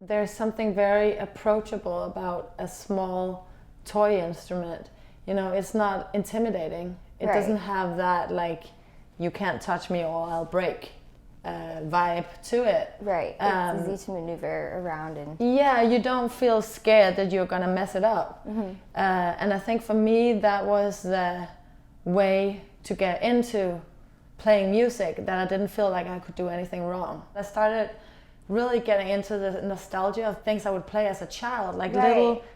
There's something very approachable about a small toy instrument. You know, it's not intimidating. It doesn't have that, like, you can't touch me or I'll break vibe to it. Right. It's easy to maneuver around and... Yeah, you don't feel scared that you're gonna mess it up. And I think for me, that was the way to get into playing music, that I didn't feel like I could do anything wrong. I started really getting into the nostalgia of things I would play as a child, like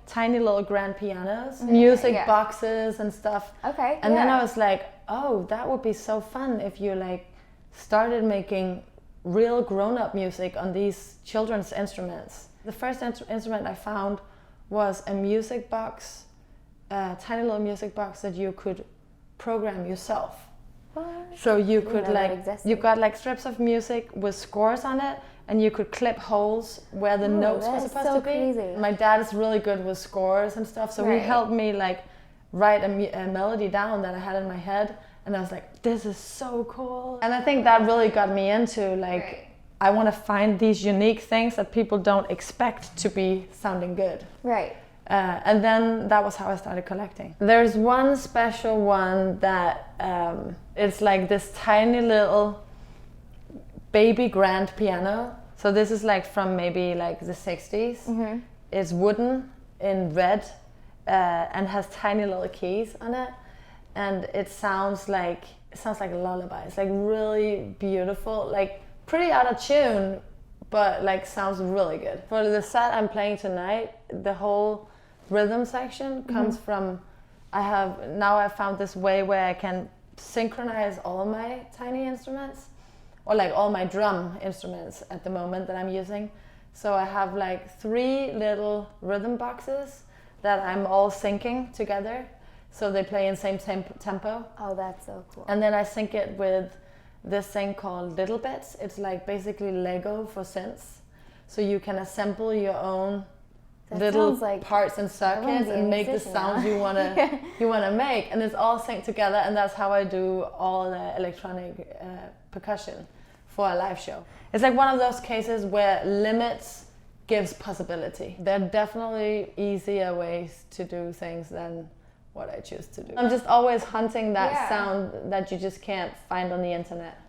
tiny little grand pianos, music boxes and stuff. Okay. And then I was like, oh, that would be so fun if you like started making real grown-up music on these children's instruments. The first instrument I found was a music box, a tiny little music box that you could program yourself. What? So you could you got like strips of music with scores on it, and you could clip holes where the notes were supposed to be. Crazy. My dad is really good with scores and stuff, so he helped me like write a melody down that I had in my head, and I was like, this is so cool. And I think that really got me into like, I want to find these unique things that people don't expect to be sounding good. Right. And then that was how I started collecting. There's one special one that it's like this tiny little baby grand piano. So this is like from maybe like the 60s. It's wooden in red and has tiny little keys on it. And it sounds like a lullaby. It's like really beautiful, like pretty out of tune, but like sounds really good. For the set I'm playing tonight, the whole rhythm section comes from, I found this way where I can synchronize all my tiny instruments, or like all my drum instruments at the moment that I'm using. So I have like 3 little rhythm boxes that I'm all syncing together. So they play in same tempo. Oh, that's so cool. And then I sync it with this thing called Little Bits. It's like basically Lego for synths. So you can assemble your own little parts and circuits and make the sounds you wanna make, and it's all synced together. And that's how I do all the electronic percussion for a live show. It's like one of those cases where limits gives possibility. There are definitely easier ways to do things than what I choose to do. I'm just always hunting that sound that you just can't find on the internet.